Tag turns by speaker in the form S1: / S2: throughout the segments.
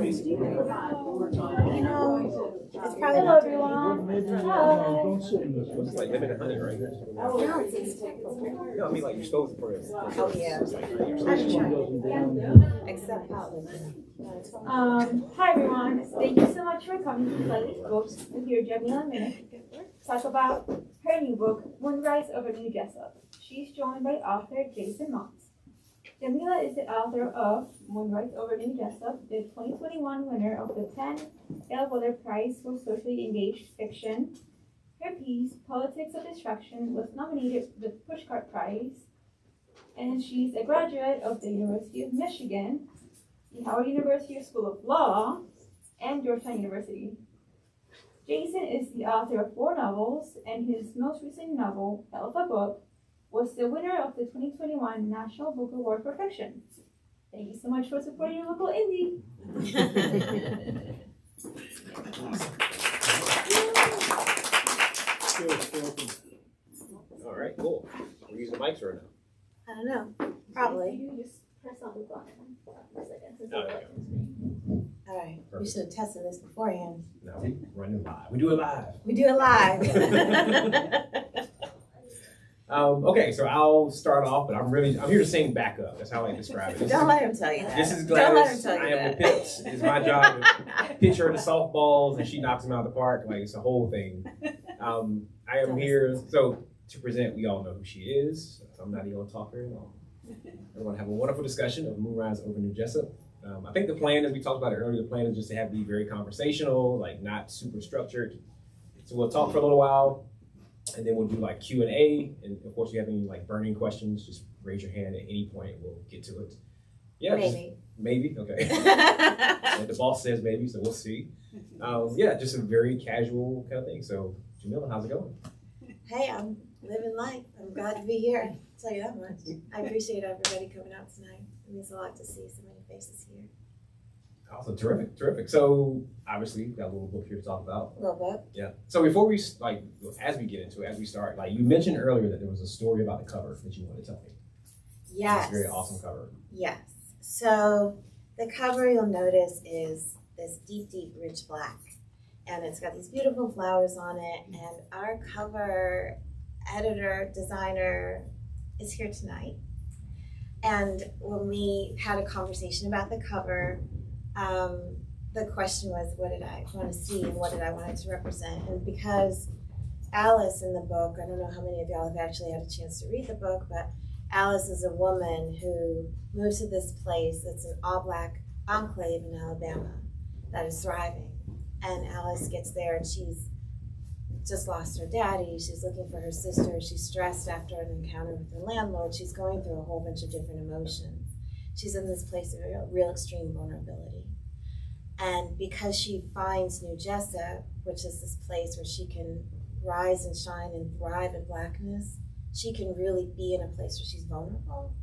S1: You know, it's probably
S2: Hello, everyone.
S3: Don't sit in this one.
S4: It's like limited honey, right?
S1: No, it's
S4: No, I mean like you're supposed to put it.
S1: Oh, yeah.
S3: This one doesn't go in.
S1: except Paula.
S2: Hi, everyone. Thank you so much for coming to Flyleaf Books with your Jamila Minnicks to talk about her new book, Moonrise Over New Jessup. She's joined by author Jason Mott. Jamila is the author of Moonrise Over New Jessup, the 2021 winner of the 10 Bellwether Prize for Socially Engaged Fiction. Her piece, Politics of Distraction, was nominated for the Pushcart Prize, and she's a graduate of the University of Michigan, the Howard University School of Law, and Georgetown University. Jason is the author of 4 novels, and his most recent novel, Alpha Book, was the winner of the 2021 National Book Award for Fiction. Thank you so much for supporting your local indie.
S4: All right, cool. We're using mics right now.
S1: I don't know. Probably.
S2: You just press on the button for a second.
S4: Oh, yeah.
S1: All right. We should have tested this beforehand.
S4: No, we running live. We do it live.
S1: We do it live.
S4: Okay, so I'll start off, but I'm here to sing backup. That's how I describe it.
S1: Don't let him tell you that.
S4: This is
S1: Don't let him
S4: Gladys.
S1: tell you
S4: I am
S1: that.
S4: the pitch. It's my job to pitch her the softballs, and she knocks them out of the park. Like it's a whole thing. I am here to present. We all know who she is. So I'm not even going to talk very long. We're going to have a wonderful discussion of Moonrise Over New Jessup. I think the plan, as we talked about it earlier, the plan is just to be very conversational, like not super structured. So we'll talk for a little while, and then we'll do like Q&A. And of course, if you have any like burning questions, just raise your hand at any point. We'll get to it. Yeah, maybe. Okay. The boss says maybe, so we'll see. Yeah, just a very casual kind of thing. So Jamila, how's it going?
S1: Hey, I'm living life. I'm glad to be here. I'll tell you that much. I appreciate everybody coming out tonight. It means a lot to see so many faces here.
S4: Awesome, terrific. So obviously, got a little book here to talk about.
S1: A little bit.
S4: Yeah. So before we as we get into it, as we start, like you mentioned earlier that there was a story about the cover that you wanted to tell me.
S1: Yes.
S4: It's a very awesome cover.
S1: Yes. So the cover you'll notice is this deep, rich black. And it's got these beautiful flowers on it. And our cover editor, designer is here tonight. And when we had a conversation about the cover, the question was, what did I want to see and what did I want it to represent? And because Alice in the book, I don't know how many of y'all have actually had a chance to read the book, but Alice is a woman who moves to this place that's an all-black enclave in Alabama that is thriving. And Alice gets there and she's just lost her daddy. She's looking for her sister. She's stressed after an encounter with her landlord. She's going through a whole bunch of different emotions. She's in this place of real extreme vulnerability. And because she finds New Jessup, which is this place where she can rise and shine and thrive in blackness, she can really be in a place where she's vulnerable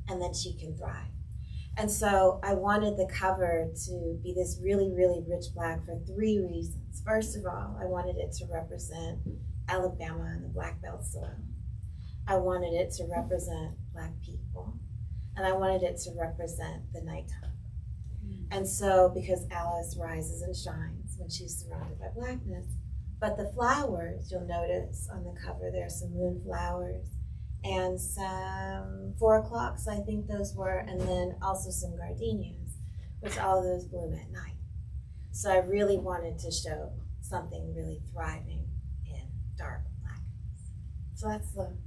S1: and then she can thrive. And so I wanted the cover to be this really rich black for 3 reasons. First of all, I wanted it to represent Alabama and the black belt soil. I wanted it to represent black people. And I wanted it to represent the nighttime. And so, because Alice rises and shines when she's surrounded by blackness, but the flowers, you'll notice on the cover, there are some moonflowers and some 4 o'clocks, I think those were, and then also some gardenias, which all of those bloom at night. So I really wanted to show something really thriving in dark blackness. So that's the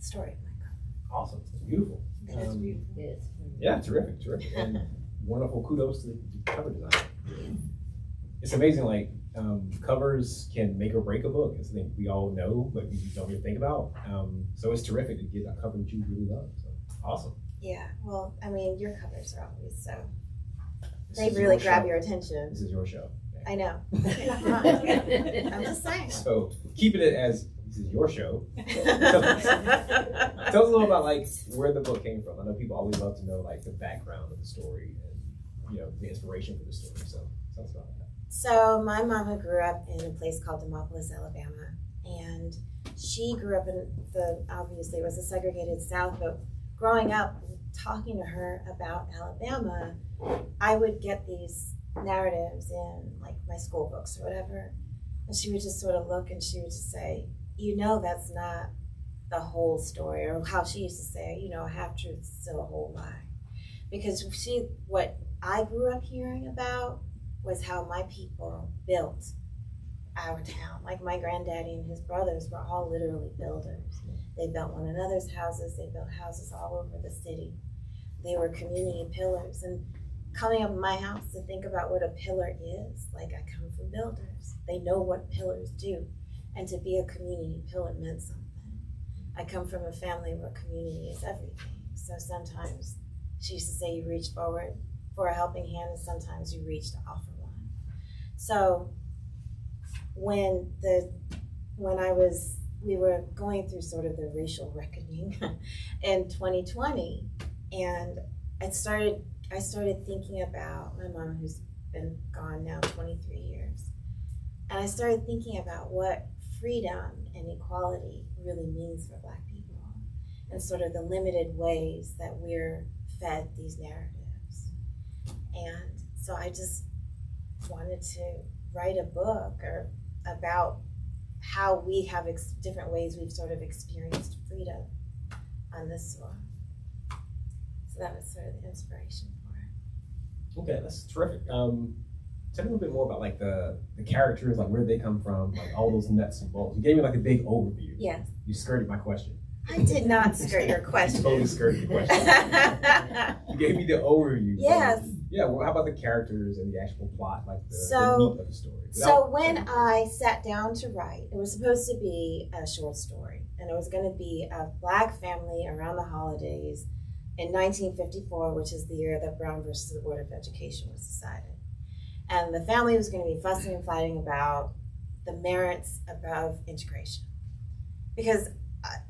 S1: story of my cover.
S4: Awesome. It's beautiful.
S1: It is beautiful.
S4: Yeah, terrific. And wonderful kudos to the cover design. It's amazing, like covers can make or break a book. It's something we all know, but you don't even think about. So it's terrific to get a cover that you really love. So awesome.
S1: Yeah, well, I mean, your covers are always so,
S4: This
S1: they
S4: is
S1: really
S4: your
S1: grab
S4: show.
S1: your attention.
S4: This is your show.
S1: I know. I'm just saying.
S4: So keeping it as this is your show. Tell us a little about like where the book came from. I know people always love to know like the background of the story and the inspiration for the story. So tell us about that.
S1: So my mama grew up in a place called Demopolis, Alabama, and she grew up in obviously it was a segregated South, but growing up, talking to her about Alabama, I would get these narratives in like my school books or whatever, and she would just sort of look and she would just say, you know, that's not the whole story, or how she used to say, you know, a half truth is still a whole lie. Because what I grew up hearing about was how my people built our town. Like my granddaddy and his brothers were all literally builders. They built one another's houses, they built houses all over the city. They were community pillars. And coming up in my house to think about what a pillar is, like I come from builders. They know what pillars do. And to be a community pillar meant something. I come from a family where community is everything. So sometimes she used to say you reach forward for a helping hand, and sometimes you reach to offer one. So when we were going through sort of the racial reckoning in 2020, and I started thinking about my mom, who's been gone now 23 years, and I started thinking about what freedom and equality really means for Black people, and sort of the limited ways that we're fed these narratives. And so I just wanted to write a book about how we have different ways we've sort of experienced freedom on this soil. So that was sort of the inspiration for it.
S4: Okay, that's terrific. Tell me a little bit more about like the characters, like where they come from, like all those nuts and bolts. You gave me like a big overview.
S1: Yes.
S4: You skirted my question.
S1: I did not skirt your question.
S4: Totally skirted the question. You gave me the overview.
S1: Yes.
S4: Yeah, well, how about the characters and the actual plot, like the meat of the story?
S1: So when I sat down to write, it was supposed to be a short story, and it was going to be a Black family around the holidays in 1954, which is the year that Brown versus the Board of Education was decided. And the family was going to be fussing and fighting about the merits of integration. Because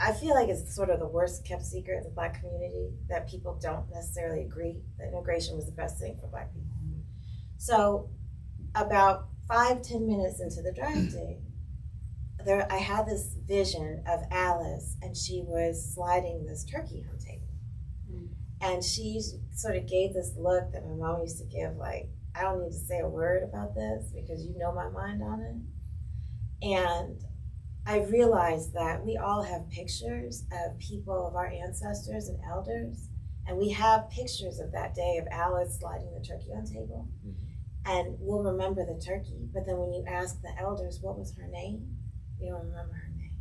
S1: I feel like it's sort of the worst kept secret in the Black community that people don't necessarily agree that integration was the best thing for Black people. So about 5-10 minutes into the drafting, I had this vision of Alice, and she was sliding this turkey on the table. And she sort of gave this look that my mom used to give, like, I don't need to say a word about this because you know my mind on it. And I realized that we all have pictures of people, of our ancestors and elders, and we have pictures of that day of Alice sliding the turkey on the table. And we'll remember the turkey, but then when you ask the elders what was her name, you don't remember her name.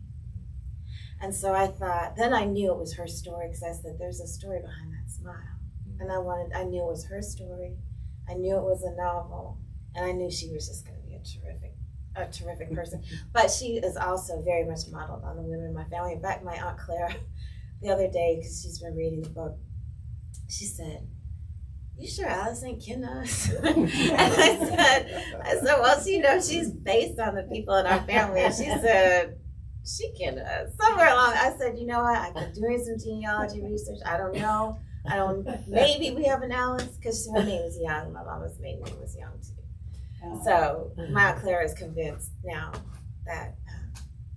S1: And so I thought, then I knew it was her story, because I said there's a story behind that smile. And I knew it was her story. I knew it was a novel, and I knew she was just going to be a terrific person. But she is also very much modeled on the women in my family. In fact, my Aunt Clara, the other day, because she's been reading the book, she said, "You sure Alice ain't kin to us?" And I said, well, she's based on the people in our family. And she said, she kin to us. Somewhere along, I said, you know what? I've been doing some genealogy research. I don't know. Maybe we have an Alice, because her name is Young. My mama's maiden name was Young too. So my Aunt Clara is convinced now that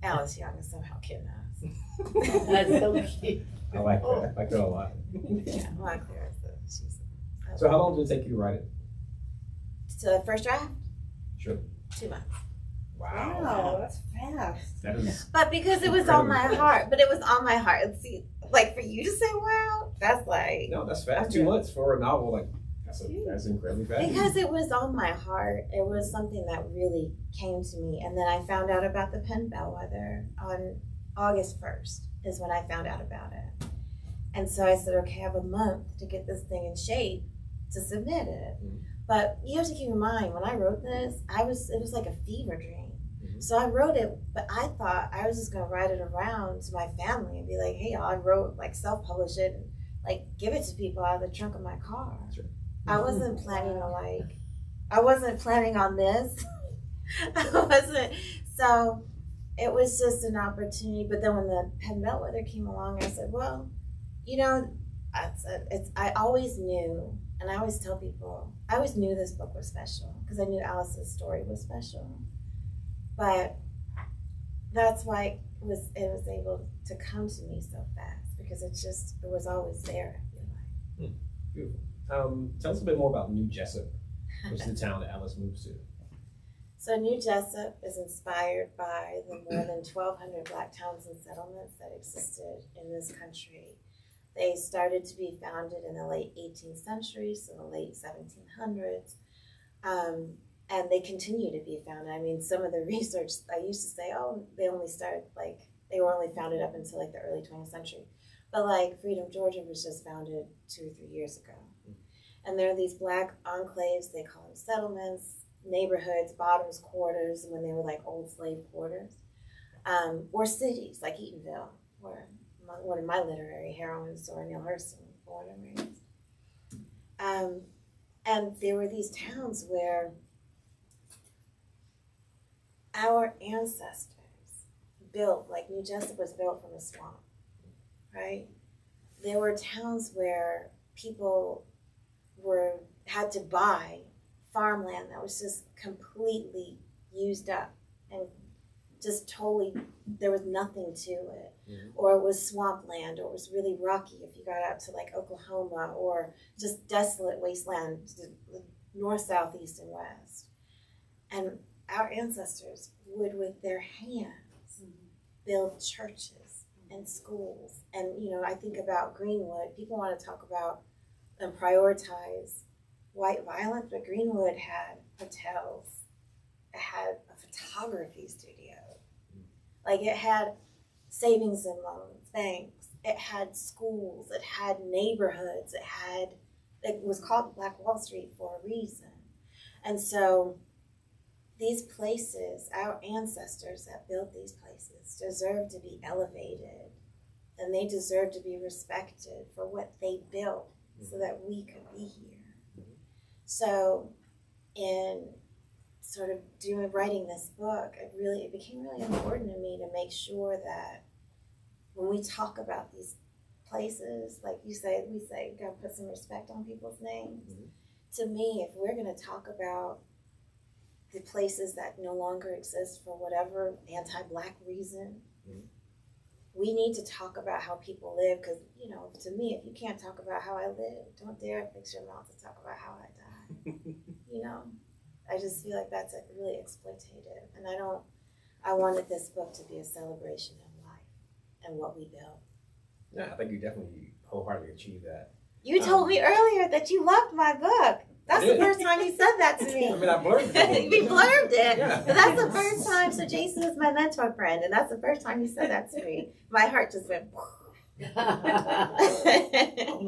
S1: Alice Young is somehow kin to us.
S5: That's so cute.
S4: I like that. I like that a lot.
S1: Yeah, my Aunt Clara is
S4: So how long did it take you to write it?
S1: So the first draft?
S4: Sure.
S1: 2 months.
S5: Wow, that's fast.
S4: That is.
S1: But because it was on my heart. And see, like for you to say, wow, that's like.
S4: No, that's fast. 2 months for a novel, like that's incredibly fast.
S1: Because it was on my heart. It was something that really came to me. And then I found out about the Penn Bellwether on August 1st is when I found out about it. And so I said, okay, I have a month to get this thing in shape to submit it. But you have to keep in mind, when I wrote this, it was like a fever dream. So I wrote it, but I thought I was just gonna write it around to my family and be like, hey y'all, I wrote, like self-publish it and like give it to people out of the trunk of my car.
S4: Sure.
S1: I wasn't planning on this. So it was just an opportunity. But then when the Penn Bellwether came along, I said, well, I always knew, and I always tell people, I always knew this book was special because I knew Alice's story was special. But that's why it was able to come to me so fast, because it was always there, I feel like.
S4: Beautiful. Tell us a bit more about New Jessup. which is the town that Alice moves to.
S1: So New Jessup is inspired by the more than 1,200 Black towns and settlements that existed in this country. They started to be founded in the late 18th century, so the late 1700s, and they continue to be founded. I mean, some of the research, I used to say, oh, they only started, like, they were only founded up until like the early 20th century. But like Freedom, Georgia was just founded 2 or 3 years ago. And there are these Black enclaves, they call them settlements, neighborhoods, bottoms quarters, when they were like old slave quarters, or cities like Eatonville, where one of my literary heroines, Zora Neale Hurston, was born and raised. And there were these towns where our ancestors built, like New Jessup was built from a swamp, right? There were towns where people had to buy farmland that was just completely used up and just totally, there was nothing to it. Or it was swampland, or it was really rocky if you got out to like Oklahoma, or just desolate wasteland, north, south, east, and west. And our ancestors would, with their hands, build churches and schools. And, you know, I think about Greenwood. People want to talk about and prioritize white violence, but Greenwood had hotels. It had a photography studio. Like, it had savings and loans, banks. It had schools. It had neighborhoods. It was called Black Wall Street for a reason. And so these places, our ancestors that built these places, deserve to be elevated, and they deserve to be respected for what they built so that we could be here. So in sort of writing this book, it became really important to me to make sure that when we talk about these places, like we say, gotta put some respect on people's names. To me, if we're gonna talk about the places that no longer exist for whatever anti-Black reason, we need to talk about how people live, because, you know, to me, if you can't talk about how I live, don't dare fix your mouth to talk about how I die. You know, I just feel like that's like really exploitative, and I wanted this book to be a celebration of life and what we built.
S4: Yeah, I think you definitely wholeheartedly achieved that.
S1: You told me earlier that you loved my book. That's the first time you said that to me.
S4: I mean, I blurbed it.
S1: We blurbed it.
S4: Yeah.
S1: But that's the first time. So Jason is my mentor friend, and that's the first time you said that to me. My heart just went.
S4: Hold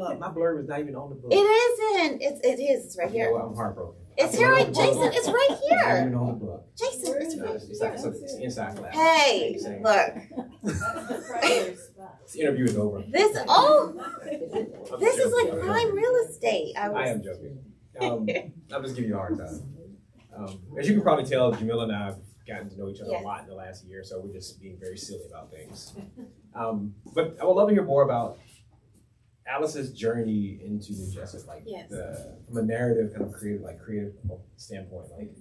S4: up, my blurb is not even on the book.
S1: It isn't. It is. It's right here.
S4: Yeah, well, I'm heartbroken.
S1: It's here, right, Jason. It's right
S4: It's not
S1: here.
S4: even on the book.
S1: Jason, it's
S4: No,
S1: right
S4: it's
S1: here.
S4: it's inside class.
S1: Hey, look.
S4: This interview is over.
S1: This is like prime real estate.
S4: I am joking. I'm just giving you a hard time. As you can probably tell, Jamila and I have gotten to know each other a lot in the last year, so we're just being very silly about things. But I would love to hear more about Alice's journey into New Jessup, like from a narrative kind of creative standpoint, like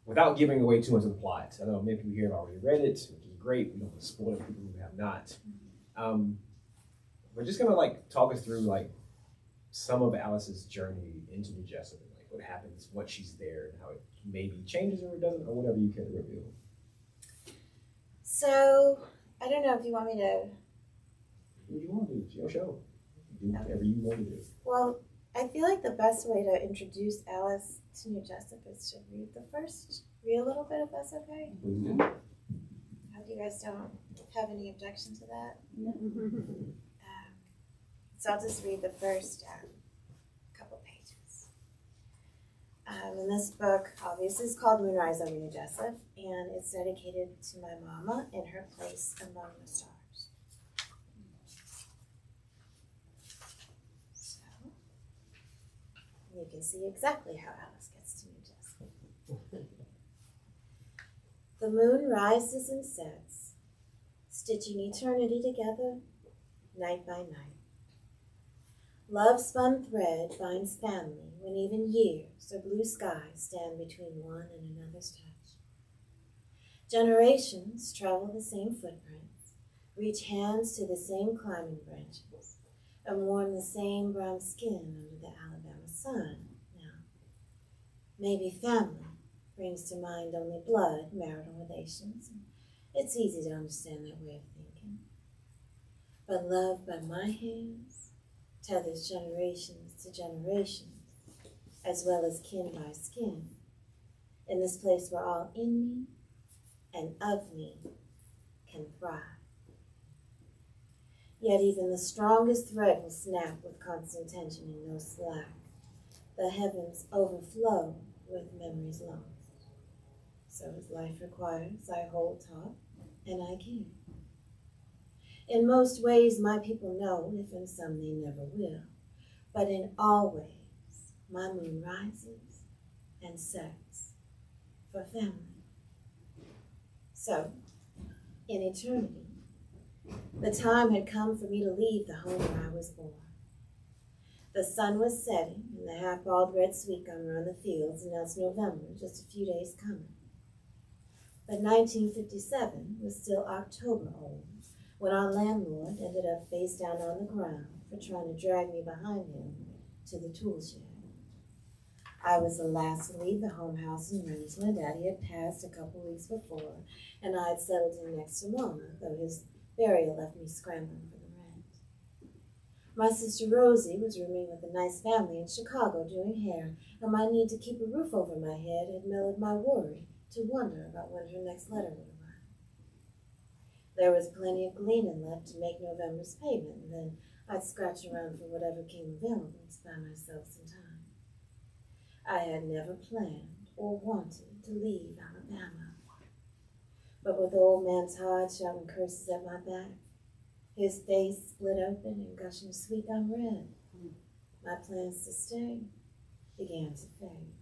S4: without giving away too much of the plot. I know many people here have already read it, which is great. We don't want to spoil it for people who have not. But just kind of like talk us through like some of Alice's journey into New Jessup, and like what happens once she's there, and how it maybe changes or it doesn't, or whatever you can reveal.
S1: So I don't know if you want me to.
S4: What you want to do? It's your show. Do whatever you want to do.
S1: Well, I feel like the best way to introduce Alice to New Jessup is to read a little bit, if that's okay.
S4: Mm-hmm.
S1: I hope you guys don't have any objection to that. So I'll just read the first couple pages. And this book, obviously, is called Moonrise Over New Jessup, and it's dedicated to my mama in her place among the stars. So, you can see exactly how Alice gets to New Jessup. The moon rises and sets, stitching eternity together, night by night. Love-spun thread binds family when even years or blue skies stand between one and another's touch. Generations travel the same footprints, reach hands to the same climbing branches, and warm the same brown skin under the Alabama sun now. Maybe family brings to mind only blood, marital relations. It's easy to understand that way of thinking. But love by my hands tethers generations to generations, as well as kin by skin, in this place where all in me and of me can thrive. Yet even the strongest thread will snap with constant tension and no slack. The heavens overflow with memories lost. So as life requires, I hold taut and I give. In most ways, my people know, if in some they never will. But in all ways, my moon rises and sets for family. So, in eternity, the time had come for me to leave the home where I was born. The sun was setting, and the half-bald red sweet gummer on the fields announced November, just a few days coming. But 1957 was still October old, when our landlord ended up face down on the ground for trying to drag me behind him to the tool shed. I was the last to leave the home house in Rensselaer. Daddy had passed a couple weeks before, and I had settled in next to Mama, though his burial left me scrambling for the rent. My sister Rosie was rooming with a nice family in Chicago doing hair, and my need to keep a roof over my head had mellowed my worry to wonder about when her next letter would arrive. There was plenty of gleaning left to make November's payment, and then I'd scratch around for whatever came available to buy myself some time. I had never planned or wanted to leave Alabama. But with old man Todd shouting curses at my back, his face split open and gushing sweet gum red, my plans to stay began to fade.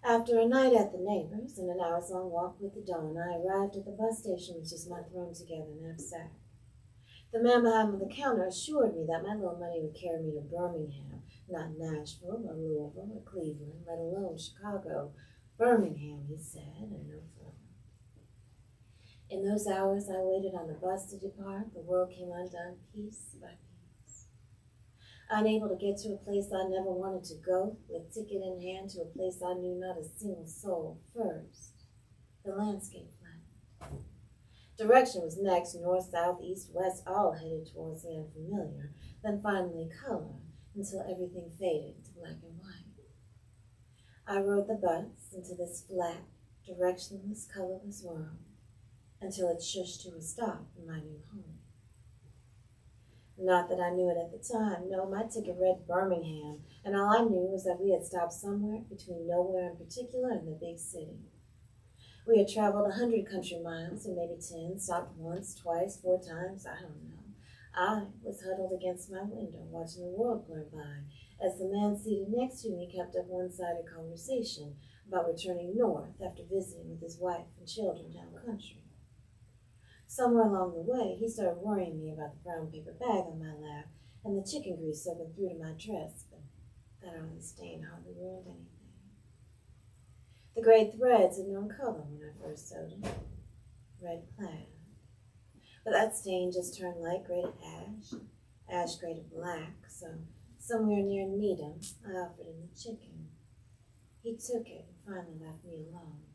S1: After a night at the neighbors and an hours-long walk with the dawn, I arrived at the bus station with just my thrown-together knapsack. The man behind the counter assured me that my little money would carry me to Birmingham, not Nashville or Louisville or Cleveland, let alone Chicago. Birmingham, he said, and no further. In those hours I waited on the bus to depart, the world came undone piece by piece. Unable to get to a place I never wanted to go, with ticket in hand to a place I knew not a single soul. First, the landscape flattened. Direction was next, north, south, east, west, all headed towards the unfamiliar, then finally color, until everything faded to black and white. I rode the bus into this flat, directionless, colorless world, until it shushed to a stop in my new home. Not that I knew it at the time. No, my ticket read Birmingham, and all I knew was that we had stopped somewhere between nowhere in particular and the big city. We had traveled 100 country miles, or maybe 10, stopped once, twice, 4 times, I don't know. I was huddled against my window, watching the world blur by, as the man seated next to me kept up one-sided conversation about returning north after visiting with his wife and children down country. Somewhere along the way, he started worrying me about the brown paper bag on my lap and the chicken grease soaking through to my dress, but that early stain hardly ruined anything. The gray threads had known color when I first sewed them, red plaid. But that stain just turned light gray to ash gray to black, so somewhere near Needham, I offered him the chicken. He took it and finally left me alone.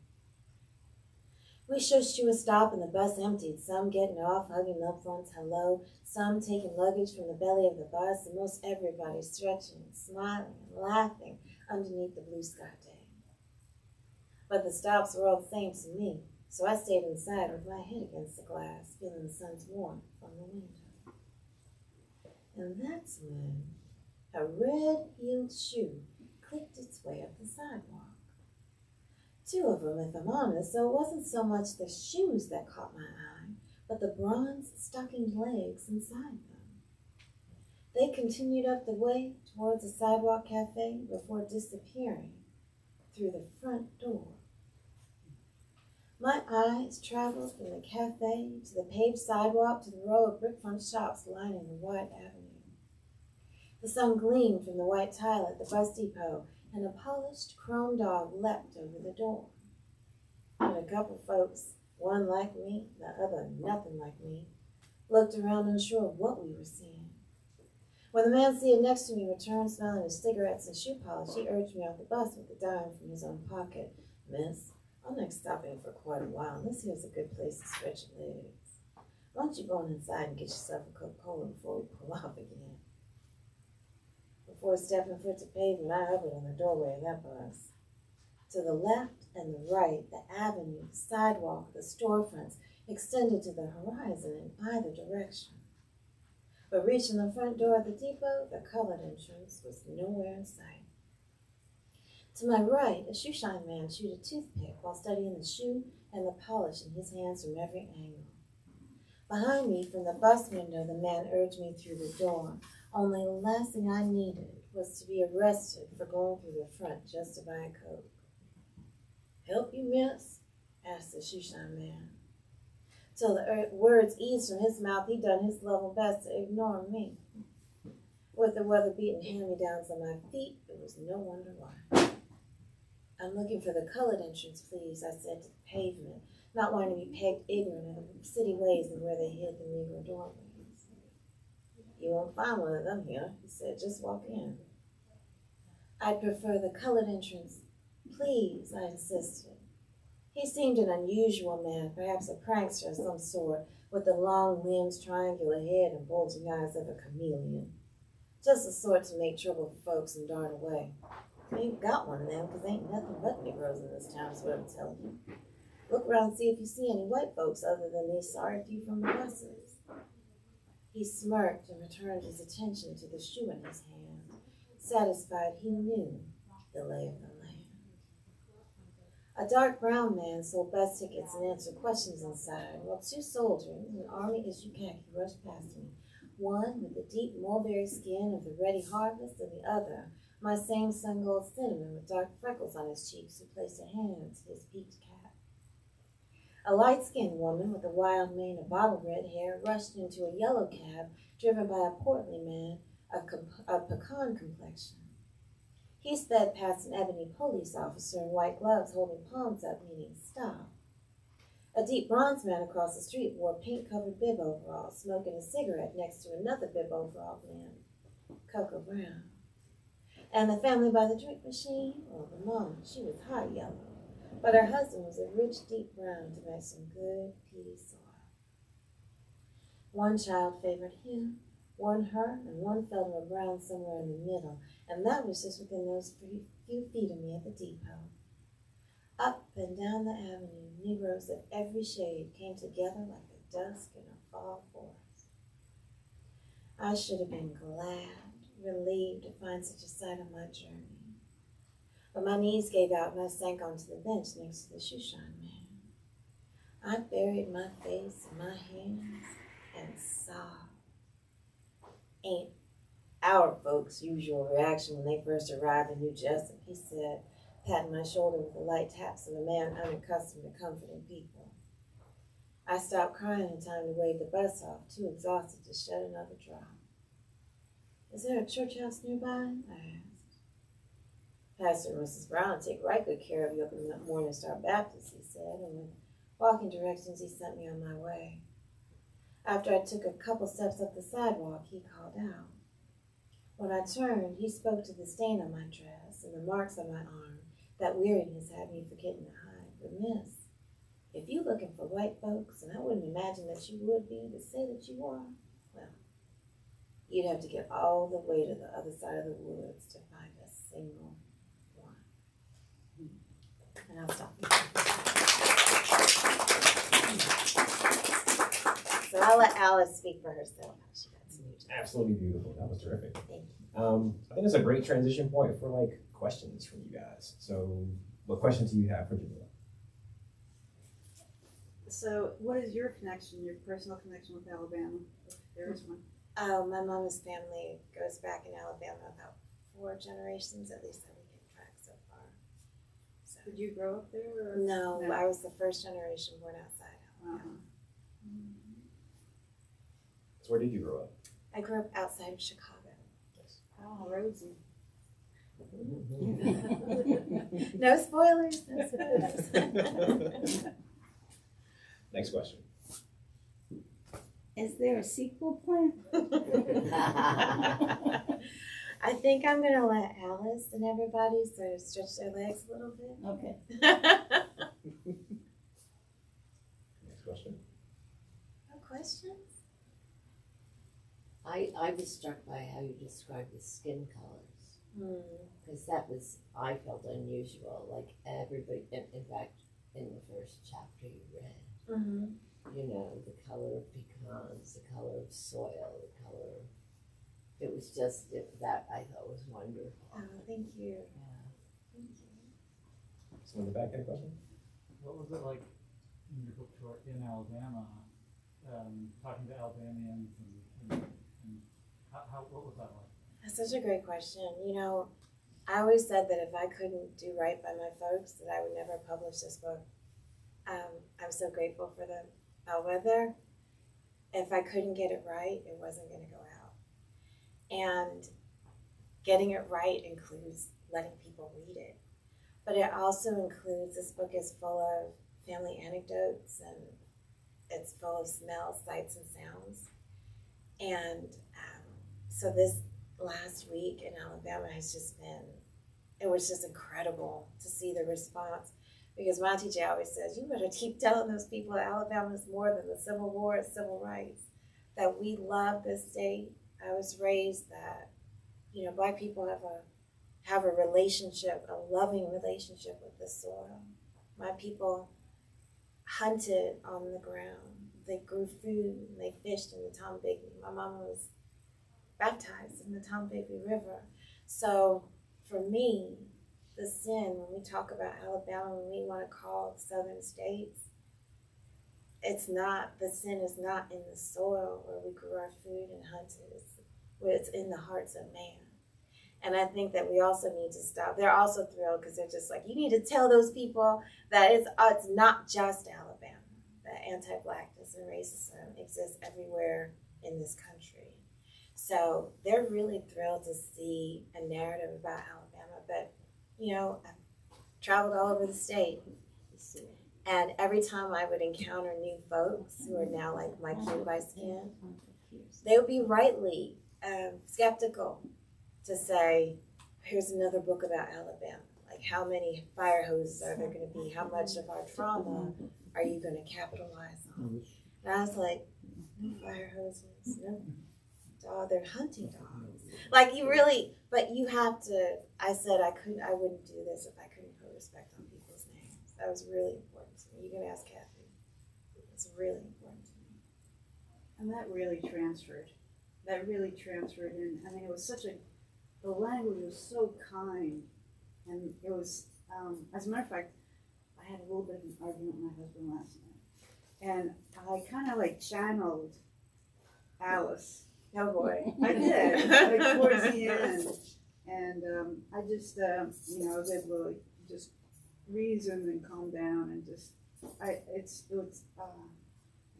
S1: We shushed to a stop and the bus emptied, some getting off, hugging loved ones hello, some taking luggage from the belly of the bus, and most everybody stretching and smiling and laughing underneath the blue sky day. But the stops were all the same to me, so I stayed inside with my head against the glass, feeling the sun's warmth from the window. And that's when a red-heeled shoe clicked its way up the sidewalk. 2 of them, if I'm honest, so it wasn't so much the shoes that caught my eye, but the bronze-stockinged legs inside them. They continued up the way towards the sidewalk cafe before disappearing through the front door. My eyes traveled from the cafe to the paved sidewalk to the row of brick front shops lining the wide avenue. The sun gleamed from the white tile at the bus depot, and a polished chrome dog leapt over the door. And a couple folks, one like me, the other nothing like me, looked around unsure of what we were seeing. When the man seated next to me returned smelling his cigarettes and shoe polish, he urged me off the bus with a dime from his own pocket. Miss, I'm not stopping for quite a while. This here's a good place to stretch your legs. Why don't you go on inside and get yourself a Coca-Cola before we pull off again? Before stepping foot to pavement, I hovered on the doorway of that bus. To the left and the right, the avenue, the sidewalk, the storefronts extended to the horizon in either direction. But reaching the front door of the depot, the colored entrance was nowhere in sight. To my right, a shoeshine man chewed a toothpick while studying the shoe and the polish in his hands from every angle. Behind me, from the bus window, the man urged me through the door. Only the last thing I needed was to be arrested for going through the front just to buy a Coke. Help you, miss? Asked the shoeshine man. Till the words eased from his mouth, he'd done his level best to ignore me. With the weather-beaten hand-me-downs on my feet, it was no wonder why. I'm looking for the colored entrance, please, I said to the pavement, not wanting to be pegged ignorant of the city ways and where they hid the Negro doorways. You won't find one of them here, he said. Just walk in. I'd prefer the colored entrance, please, I insisted. He seemed an unusual man, perhaps a prankster of some sort, with the long limbs, triangular head, and bulging eyes of a chameleon. Just the sort to make trouble for folks and dart away. I ain't got one of them, because ain't nothing but Negroes in this town, is what I'm telling you. Look around and see if you see any white folks other than these sorry few from the buses. He smirked and returned his attention to the shoe in his hand, satisfied he knew the lay of the land. A dark brown man sold bus tickets and answered questions inside, while two soldiers in army-issue khaki rushed past me, one with the deep mulberry skin of the ready harvest, and the other, my same sun-gold cinnamon with dark freckles on his cheeks, who placed a hand to his peaked cap. A light-skinned woman with a wild mane of bottle-red hair rushed into a yellow cab driven by a portly man of pecan complexion. He sped past an ebony police officer in white gloves holding palms up, meaning stop. A deep bronze man across the street wore paint-covered bib overalls, smoking a cigarette next to another bib overall man, Cocoa Brown. And the family by the drink machine, well, the mama, she was hot yellow, but her husband was a rich, deep brown to make some good peaty soil. One child favored him, one her, and one fell to a brown somewhere in the middle, and that was just within those few feet of me at the depot. Up and down the avenue, Negroes of every shade came together like the dusk in a fall forest. I should have been glad, relieved to find such a sight on my journey. But my knees gave out and I sank onto the bench next to the shoeshine man. I buried my face in my hands and sobbed. Ain't our folks' usual reaction when they first arrive in New Jessup, he said, patting my shoulder with the light taps of a man unaccustomed to comforting people. I stopped crying in time to wave the bus off, too exhausted to shed another drop. Is there a church house nearby? I asked. Pastor and Mrs. Brown take right good care of you up in the Morning Star Baptist, he said, and with walking directions he sent me on my way. After I took a couple steps up the sidewalk, he called out. When I turned, he spoke to the stain on my dress and the marks on my arm that weariness had me forgetting to hide. But miss, if you looking for white folks, and I wouldn't imagine that you would be to say that you are, well, you'd have to get all the way to the other side of the woods to find a single one. And I'll stop. So I'll let Alice speak for herself. She got to meet you.
S4: Absolutely beautiful. That was terrific.
S1: Thank you.
S4: I think it's a great transition point for like questions from you guys. So what questions do you have for Jamila?
S5: So what is your connection, your personal connection with Alabama, if there is one?
S1: My mom's family goes back in Alabama about 4 generations, at least that we can track so far. So,
S5: Did you grow up there? Or?
S1: no, I was the first generation born outside Alabama.
S5: Uh-huh.
S4: So where did you grow up?
S1: I grew up outside of Chicago.
S5: Oh, Rosie.
S1: No spoilers. No spoilers.
S4: Next question.
S6: Is there a sequel plan?
S1: I think I'm gonna let Alice and everybody sort of stretch their legs a little bit.
S6: Okay.
S4: Next question.
S1: No questions?
S7: I was struck by how you described the skin colors, because that was, I felt unusual, like everybody, in fact, in the first chapter you read, you know, the color of pecans, the color of soil, the color, it was just, that I thought was wonderful.
S1: Oh, thank you.
S7: Yeah.
S1: Thank you.
S4: Someone in the back had a question?
S8: What was it like in your book tour in Alabama, talking to Alabamians and what was that like?
S1: That's such a great question. You know, I always said that if I couldn't do right by my folks, that I would never publish this book. I'm so grateful for the bellwether. If I couldn't get it right, it wasn't going to go out. And getting it right includes letting people read it. But it also includes, this book is full of family anecdotes, and it's full of smells, sights, and sounds. And so this last week in Alabama has just been, it was just incredible to see the response. Because my teacher always says, you better keep telling those people that Alabama is more than the Civil War, it's civil rights. That we love this state. I was raised that, you know, Black people have a relationship, a loving relationship with the soil. My people hunted on the ground. They grew food, and they fished in the Tombigbee. My mama was baptized in the Tombigbee River. So for me, the sin, when we talk about Alabama, when we want to call the southern states, it's not, the sin is not in the soil where we grew our food and hunted. It's in the hearts of man. And I think that we also need to stop. They're also thrilled because they're just like, you need to tell those people that it's not just Alabama, that anti-Blackness and racism exists everywhere in this country. So they're really thrilled to see a narrative about Alabama. But, you know, I've traveled all over the state. And every time I would encounter new folks who are now like my kin by skin, they would be rightly skeptical to say, here's another book about Alabama. Like, how many fire hoses are there going to be? How much of our trauma are you going to capitalize on? And I was like, no fire hoses, no dog, they're hunting dogs. Like, you really, but you have to, I said I wouldn't do this if I couldn't put respect on people's names. That was really important to me. You can ask Kathy. It's really important to me.
S5: And that really transferred. And I mean, it was the language was so kind. And it was, as a matter of fact, I had a little bit of an argument with my husband last night. And I kind of like channeled Alice.
S1: Oh boy.
S5: I did, like towards the end. And I just, you know, I was able to just reason and calm down and just, I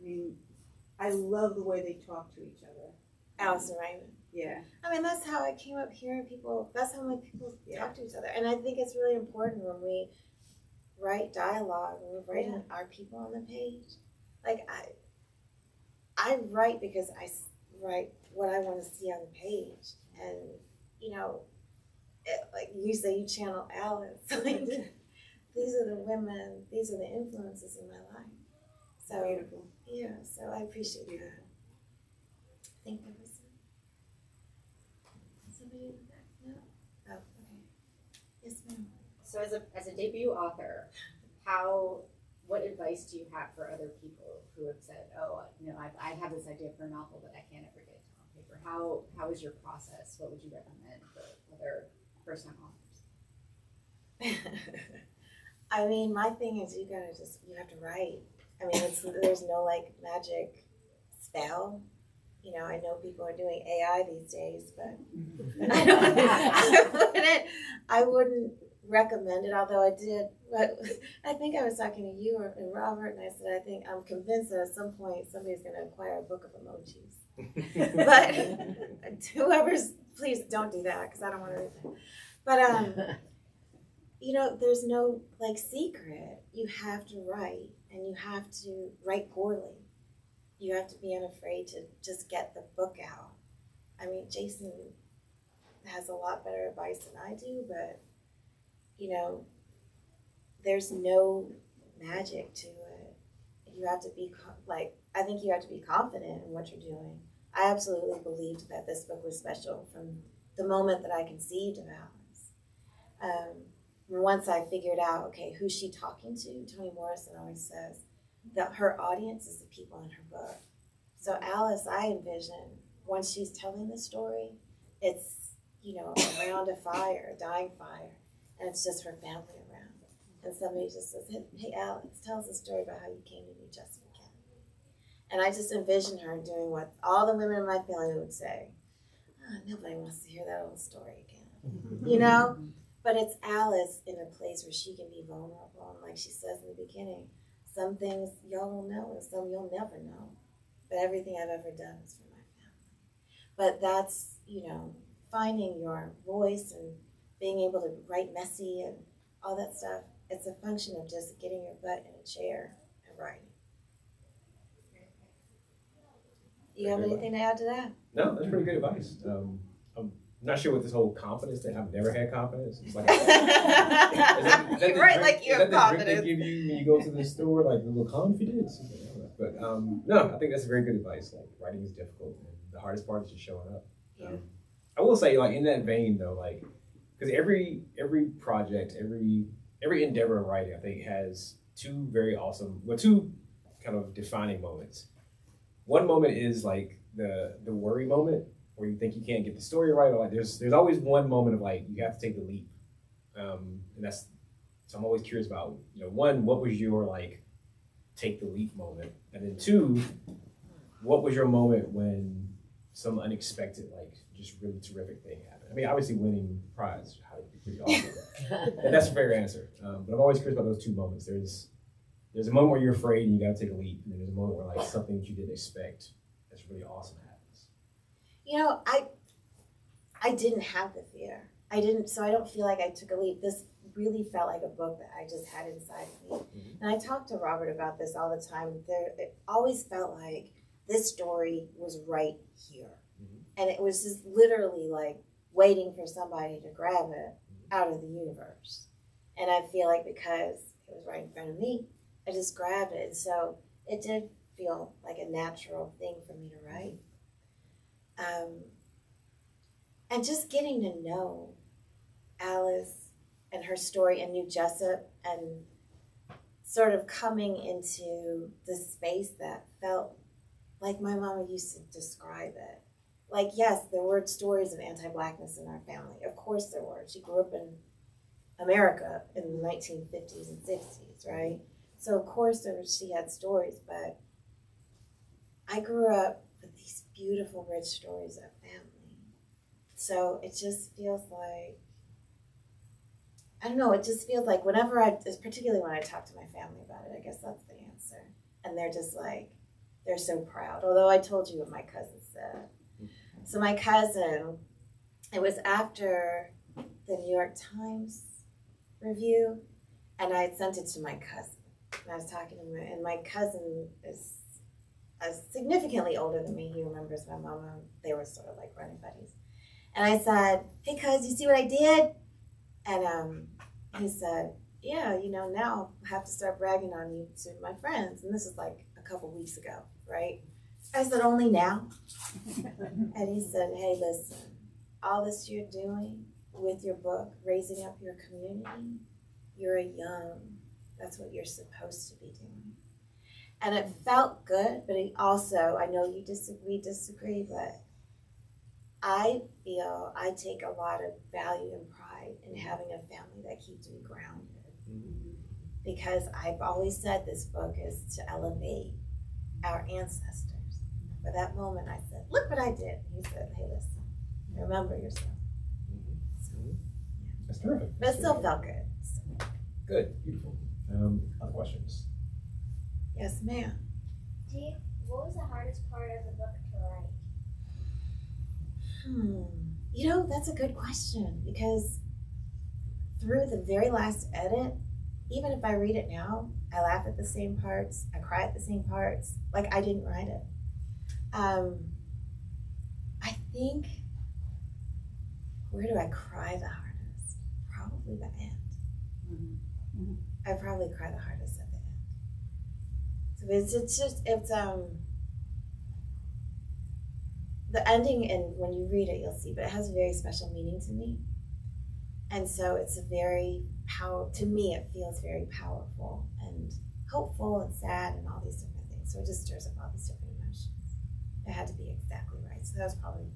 S5: mean, I love the way they talk to each other.
S1: Alice and Raymond.
S5: Yeah.
S1: I mean, that's how I came up here, and that's how my people talk to each other. And I think it's really important when we write dialogue, when we're writing our people on the page. Like, I write because I write what I want to see on the page. And, you know, like you say, you channel Alice. Like, these are the women, these are the influences in my life. So,
S5: beautiful.
S1: Yeah, so I appreciate that. I think there was somebody in the back. No? Oh, okay. Yes, ma'am.
S9: So as a debut author, what advice do you have for other people who have said, oh, you know, I have this idea for a novel, but I can't ever get it on paper? How is your process? What would you recommend for other first-time authors?
S1: I mean, my thing is you have to write. I mean, there's no like magic spell. You know, I know people are doing AI these days, but I wouldn't recommend it, although I did. But I think I was talking to you and Robert, and I said, I'm convinced that at some point somebody's going to acquire a book of emojis. But whoever's, please don't do that, because I don't want to read that. But, you know, there's no, like, secret. You have to write, and you have to write poorly. you have to be unafraid to just get the book out. I mean, Jason has a lot better advice than I do, but you know, there's no magic to it. You have to be I think you have to be confident in what you're doing. I absolutely believed that this book was special from the moment that I conceived of Alice. Once I figured out, okay, who's she talking to? Toni Morrison always says that her audience is the people in her book. So Alice, I envision, once she's telling the story, it's, you know, around a fire, a dying fire, and it's just her family around. And somebody just says, hey Alice, tell us a story about how you came to New Jesup again. And I just envision her doing what all the women in my family would say. Oh, nobody wants to hear that old story again, you know? But it's Alice in a place where she can be vulnerable. And like she says in the beginning, some things y'all will know and some you'll never know. But everything I've ever done is for my family. But that's, you know, finding your voice and being able to write messy and all that stuff. It's a function of just getting your butt in a chair and writing. You have anything to add to that?
S4: No, that's pretty good advice. I'm not sure what this whole confidence thing. I've never had confidence. It's like
S1: You're right, like you have confidence.
S4: They give you when you go to the store, like a little confidence. But no, I think that's very good advice. Like writing is difficult, and the hardest part is just showing up.
S1: Yeah.
S4: I will say, like in that vein, though, like because every project, every endeavor in writing, I think has two kind of defining moments. One moment is like the worry moment, where you think you can't get the story right, or like there's always one moment of like you have to take the leap, and so I'm always curious about, you know, one, what was your like take the leap moment, and then two, what was your moment when some unexpected, like just really terrific thing happened? I mean, obviously winning the prize would be pretty awesome, and that's a fair answer. But I'm always curious about those two moments. There's a moment where you're afraid and you got to take a leap, and then there's a moment where like something that you didn't expect that's really awesome happens.
S1: You know, I didn't have the fear. So I don't feel like I took a leap. This really felt like a book that I just had inside of me. Mm-hmm. And I talk to Robert about this all the time. It always felt like this story was right here. Mm-hmm. And it was just literally like waiting for somebody to grab it out of the universe. And I feel like because it was right in front of me, I just grabbed it. And so it did feel like a natural thing for me to write. And just getting to know Alice and her story in New Jessup and sort of coming into the space that felt like my mama used to describe it. Like, yes, there were stories of anti-Blackness in our family. Of course there were. She grew up in America in the 1950s and 60s, right? So of course she had stories, but I grew up with these beautiful, rich stories of family. So it just feels like, I don't know, it just feels like whenever particularly when I talk to my family about it, I guess that's the answer. And they're just like, they're so proud. Although I told you what my cousin said. So my cousin, it was after the New York Times review, and I had sent it to my cousin. And I was talking to him, and my cousin is significantly older than me. He remembers my mama. They were sort of like running buddies. And I said, hey, cuz, you see what I did? And he said, yeah, you know, now I have to start bragging on you to my friends. And this is like a couple weeks ago, right? I said, only now? And he said, hey, listen, all this you're doing with your book, raising up your community, you're young. That's what you're supposed to be doing. And it felt good, but it also, I know you disagree, but I feel I take a lot of value and pride in having a family that keeps me grounded. Mm-hmm. Because I've always said this book is to elevate our ancestors. For that moment, I said, look what I did. He said, hey, listen, remember yourself. Mm-hmm. So, yeah.
S4: That's terrific.
S1: But it still felt good.
S4: Good, beautiful. Other questions?
S1: Yes, ma'am.
S6: What was the hardest part of the book to write?
S1: You know, that's a good question, because through the very last edit, even if I read it now, I laugh at the same parts, I cry at the same parts, like I didn't write it. I think, where do I cry the hardest? Probably the end.
S5: Mm-hmm.
S1: I probably cry the hardest at the end. So it's the ending, and when you read it, you'll see, but it has a very special meaning to me. And so it's a very to me, it feels very powerful and hopeful and sad and all these different things. So it just stirs up all these different emotions. It had to be exactly right. So that was probably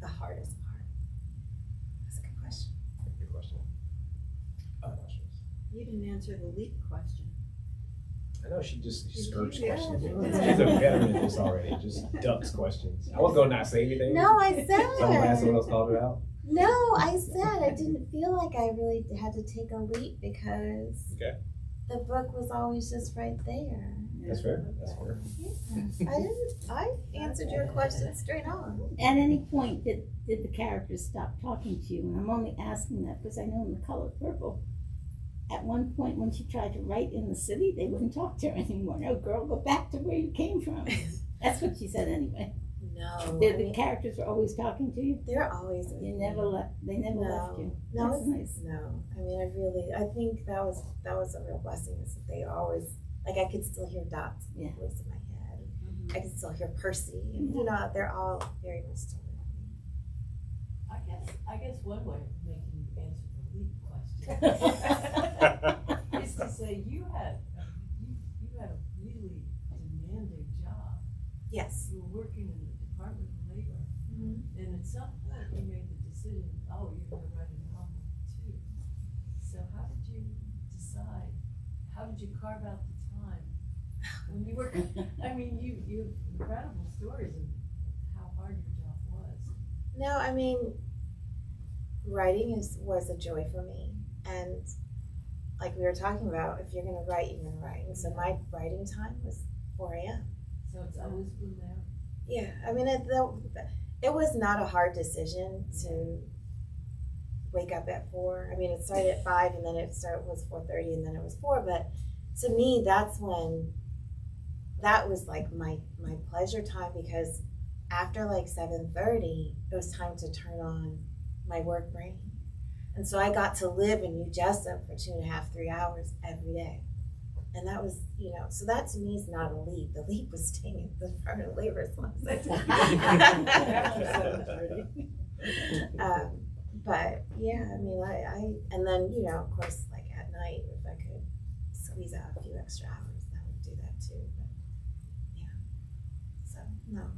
S1: the hardest part. That's a good question.
S4: Good question. Other questions?
S5: You didn't answer the leap question.
S4: I know she skirts
S5: Yeah.
S4: questions. She's a veteran at this already. Just ducks questions. I was gonna not say anything.
S1: No, I said.
S4: So I'm glad someone else called it out.
S1: No, I said I didn't feel like I really had to take a leap because
S4: Okay.
S1: the book was always just right there.
S4: That's fair. That's fair.
S1: I answered your question straight on.
S10: At any point, did the characters stop talking to you? And I'm only asking that because I know in The Color Purple, at one point when she tried to write in the city, they wouldn't talk to her anymore. No, girl, go back to where you came from. That's what she said anyway.
S1: No,
S10: The characters were always talking to you?
S1: they're always.
S10: You never left. They never left you.
S1: No,
S10: That's nice.
S1: No. I mean, I think that was a real blessing. Is that they always, like, I could still hear Dot's voice in my head.
S5: Mm-hmm.
S1: I could still hear Percy, and they're all very much still with me.
S7: I guess one way of making you answer the leap question is to say you had a really demanding job.
S1: Yes.
S7: You were working in the Department of Labor, and at some point you made the decision, oh, you're going to write a novel too. So how did you decide? How did you carve out the time when you were? I mean, you have incredible stories of how hard your job was.
S1: No, I mean, writing was a joy for me, and like we were talking about, if you're going to write, you're going to write. And so my writing time was 4 a.m.
S7: So it's always been there.
S1: Yeah, I mean, it was not a hard decision to wake up at 4. I mean, it started at 5, and then was 4:30, and then it was 4. But to me, that was like my pleasure time, because after like 7:30, it was time to turn on my work brain, and so I got to live in New Jessup for 2.5, 3 hours every day. And that was, so that to me is not a leap. The leap was staying at the Department of Labor as long as I did. But yeah, I mean, and then, of course, like at night, if I could squeeze out a few extra hours, I would do that too. But yeah, so no.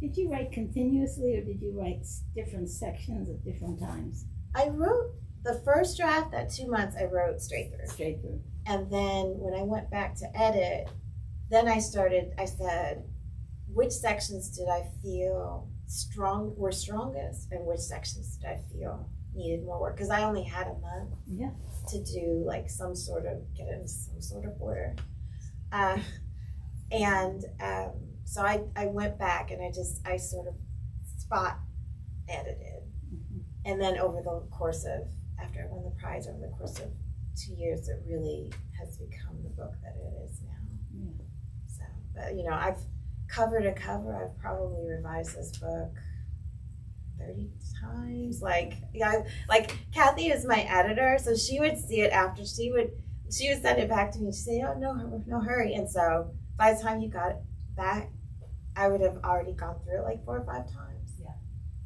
S10: Did you write continuously, or did you write different sections at different times?
S1: I wrote the first draft, that 2 months, I wrote straight through.
S10: Straight through.
S1: And then when I went back to edit, then I said, which sections did I feel were strongest, and which sections did I feel needed more work? Because I only had a month to do like get in some sort of order. So I went back and I sort of spot edited. And then over the course of, after I won the prize, over the course of 2 years, it really has become the book that it is now. So, but I've cover to cover, I've probably revised this book 30 times. Like Kathy is my editor, so she would see it after she would send it back to me. She'd say, "Oh, no hurry." And so by the time you got it back, I would have already gone through it like 4 or 5 times.
S7: Yeah.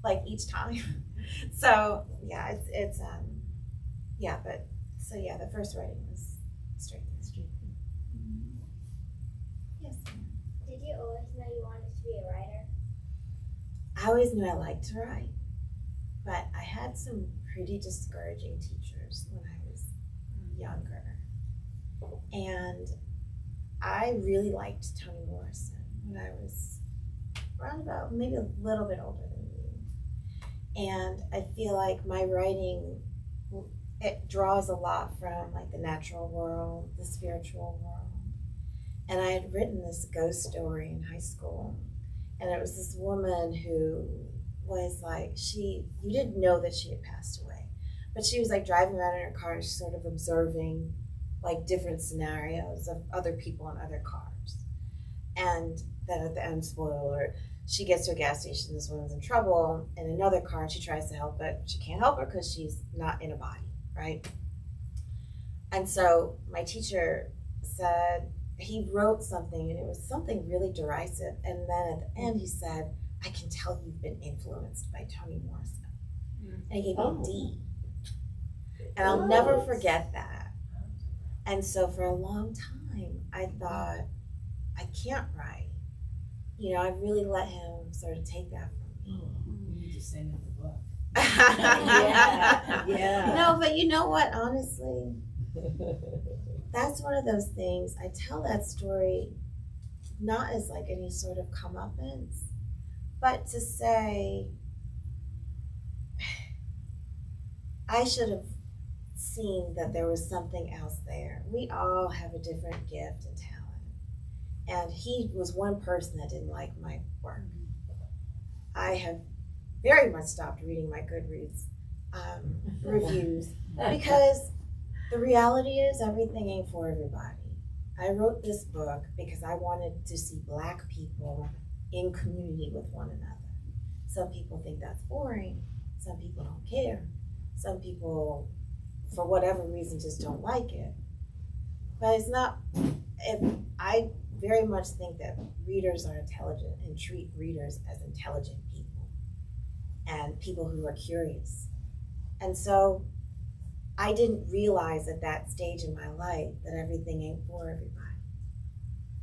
S1: Like each time. So yeah, it's the first writing was straight through. Yes.
S6: Did you always know you wanted to be a writer?
S1: I always knew I liked to write, but I had some pretty discouraging teachers when I was younger. And I really liked Toni Morrison when I was around about maybe a little bit older than you. And I feel like my writing, it draws a lot from like the natural world, the spiritual world. And I had written this ghost story in high school. And it was this woman who was like, you didn't know that she had passed away, but she was like driving around in her car, sort of observing like different scenarios of other people in other cars. And then at the end, spoiler alert, she gets to a gas station, this woman's in trouble in another car, and she tries to help, but she can't help her because she's not in a body, right? And so my teacher said, he wrote something, and it was something really derisive, and then at the end he said, I can tell you've been influenced by Toni Morrison. And he gave me a D. And I'll never forget that. And so for a long time, I thought, I can't write. You know, I really let him sort of take that from me.
S11: You need to send him the book.
S10: Yeah.
S1: No, but you know what, honestly, that's one of those things. I tell that story not as like any sort of comeuppance, but to say, I should have seen that there was something else there. We all have a different gift and talent. And he was one person that didn't like my work. I have very much stopped reading my Goodreads reviews because the reality is everything ain't for everybody. I wrote this book because I wanted to see Black people in community with one another. Some people think that's boring. Some people don't care. Some people, for whatever reason, just don't like it. But it's not, I very much think that readers are intelligent and treat readers as intelligent people and people who are curious. And so I didn't realize at that stage in my life that everything ain't for everybody.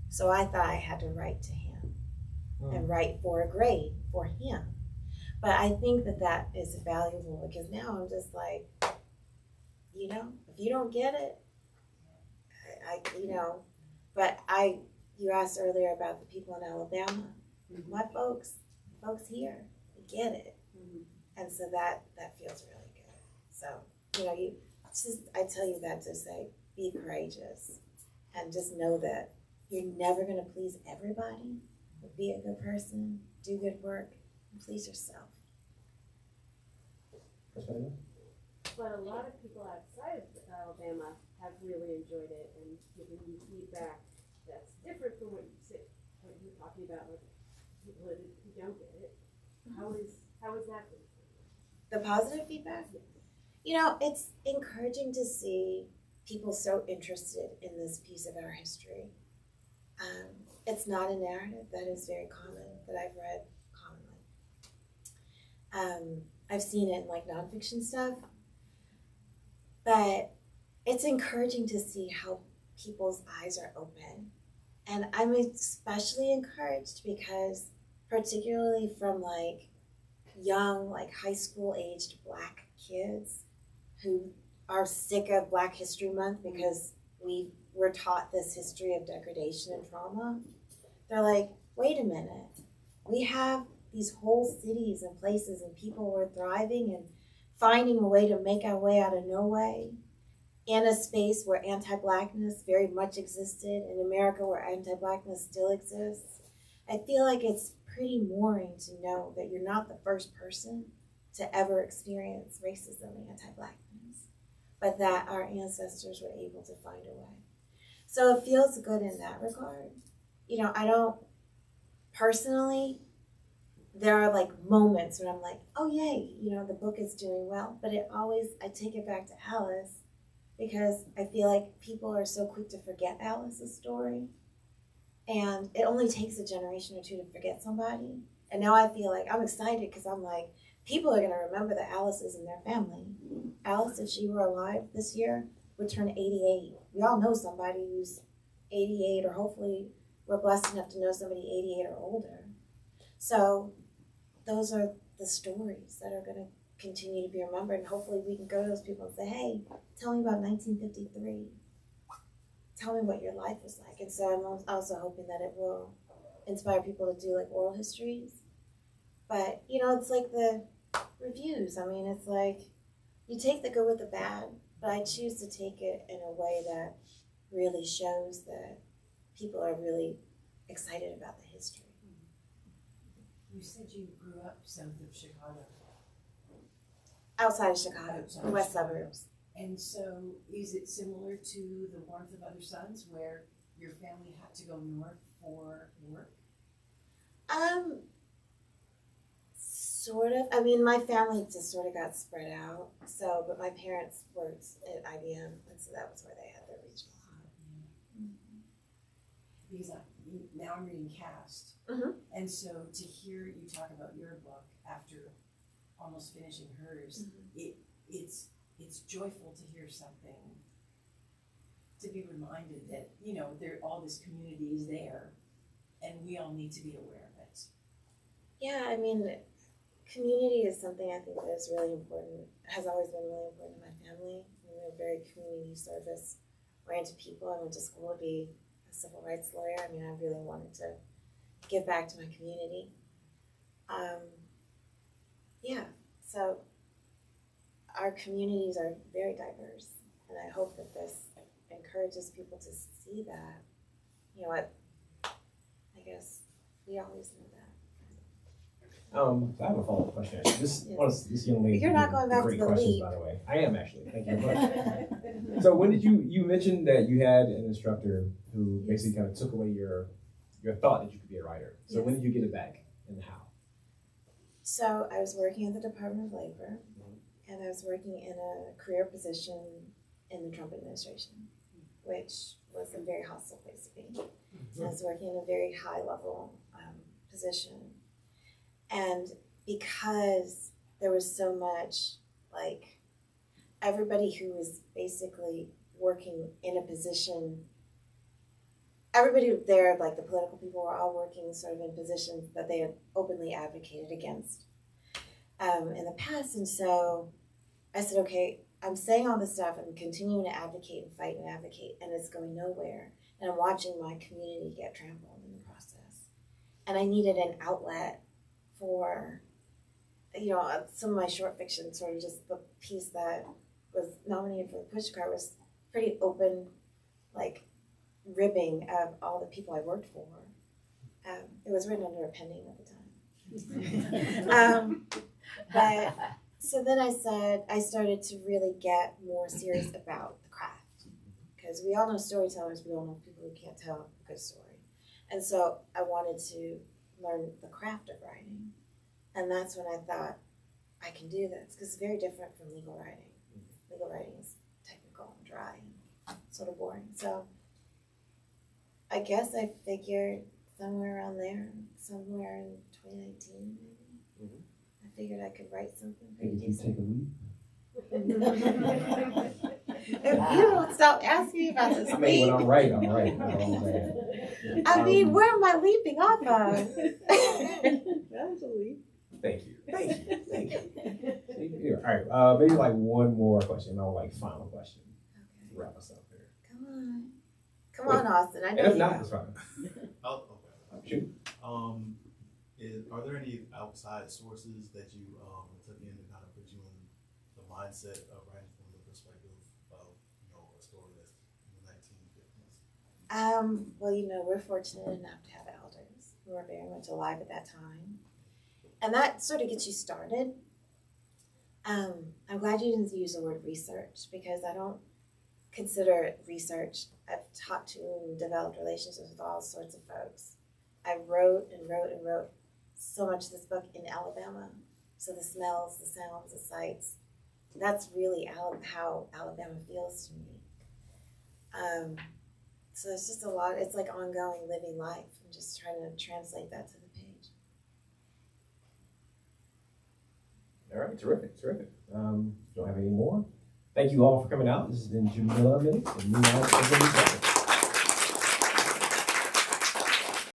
S1: So I thought I had to write to him and write for a grade for him. But I think that that is valuable because now I'm just like, you know, if you don't get it, you asked earlier about the people in Alabama. My folks here, they get it. And so that feels really good. So, you know, I tell you that to say, be courageous and just know that you're never going to please everybody, but be a good person, do good work, and please yourself.
S12: But a lot of people outside of Alabama have really enjoyed it and given you feedback that's different from what you're talking about, like people who don't get it. How is that been?
S1: The positive feedback? You know, it's encouraging to see people so interested in this piece of our history. It's not a narrative that is very common, that I've read commonly. I've seen it in like nonfiction stuff, but it's encouraging to see how people's eyes are open. And I'm especially encouraged because particularly from like young, like high school aged Black kids who are sick of Black History Month because we're taught this history of degradation and trauma. They're like, wait a minute, we have these whole cities and places and people were thriving and finding a way to make our way out of no way in a space where anti-Blackness very much existed, in America where anti-Blackness still exists. I feel like it's pretty mooring to know that you're not the first person to ever experience racism and anti-Blackness, but that our ancestors were able to find a way. So it feels good in that regard. You know, I don't personally, there are like moments when I'm like, oh yay, you know, the book is doing well, but I take it back to Alice because I feel like people are so quick to forget Alice's story. And it only takes a generation or two to forget somebody. And now I feel like I'm excited because I'm like, people are going to remember the Alices in their family. Alice, if she were alive this year, would turn 88. We all know somebody who's 88, or hopefully we're blessed enough to know somebody 88 or older. So those are the stories that are going to continue to be remembered. And hopefully we can go to those people and say, hey, tell me about 1953. Tell me what your life was like. And so I'm also hoping that it will inspire people to do like oral histories. But, you know, it's like the reviews. I mean, it's like you take the good with the bad, but I choose to take it in a way that really shows that people are really excited about the history.
S11: You said you grew up south of Chicago.
S1: Outside of Chicago, the west suburbs.
S11: And so is it similar to The Warmth of Other Suns where your family had to go north for work?
S1: Sort of. I mean, my family just sort of got spread out. So, but my parents worked at IBM, and so that was where they had their regional hub.
S11: Because now I'm reading Cast, and so to hear you talk about your book after almost finishing hers, it's joyful to hear something, to be reminded that, you know, there all this community is there, and we all need to be aware of it.
S1: Yeah, I mean, community is something I think that is really important, has always been really important in my family. We're very community service oriented people. I went to school to be a civil rights lawyer. I mean, I really wanted to give back to my community. Yeah, so our communities are very diverse, and I hope that this encourages people to see that. You know what? I guess we always know that.
S4: I have a follow-up question. This young lady.
S1: You're not going back
S4: great
S1: to the
S4: questions,
S1: leap.
S4: by the way. I am actually. Thank you very much. So when did you mentioned that you had an instructor who basically kind of took away your thought that you could be a writer. So when did you get it back, and how?
S1: So I was working at the Department of Labor, and I was working in a career position in the Trump administration, which was a very hostile place to be. I was working in a very high level position. And because there was so much, like, everybody who was basically working in a position, everybody there, like the political people, were all working sort of in positions that they had openly advocated against in the past. And so I said, okay, I'm saying all this stuff, I'm continuing to advocate and fight and advocate, and it's going nowhere. And I'm watching my community get trampled in the process. And I needed an outlet for, you know, some of my short fiction, sort of just the piece that was nominated for the Pushcart was pretty open, like, ribbing of all the people I worked for. It was written under a penny at the time. But so then I started to really get more serious about the craft, because we all know storytellers, we all know people who can't tell a good story. And so I wanted to learn the craft of writing. And that's when I thought, I can do this, because it's very different from legal writing. Legal writing is technical and dry and sort of boring. So I guess I figured somewhere around there, somewhere in 2019 maybe, I figured I could write something pretty decent. If you don't stop asking me about this
S4: I mean, when I'm right, I'm right. That's all I'm saying.
S1: I mean, where am I leaping off of?
S5: That's a leap.
S4: Thank you. Here, all right, maybe like one more question, no, like final question.
S1: Okay.
S4: To wrap us up here.
S1: Come on, Austin. I know
S4: And if
S1: you
S4: not,
S1: know.
S4: it's fine.
S13: Oh, okay.
S4: Shoot.
S13: Are there any outside sources that you took in to kind of put you in the mindset of writing from the perspective of, you know, a story that's in the 1950s?
S1: Well, you know, we're fortunate enough to have elders who are very much alive at that time. And that sort of gets you started. I'm glad you didn't use the word research, because I don't consider it research. I've talked to and developed relationships with all sorts of folks. I wrote and wrote and wrote so much of this book in Alabama. So the smells, the sounds, the sights, that's really how Alabama feels to me. So it's just a lot, it's like ongoing living life. I'm just trying to translate that to the page.
S4: All right, terrific. Don't have any more. Thank you all for coming out. This has been Jamila Minnicks and MOONRISE OVER NEW JESSUP.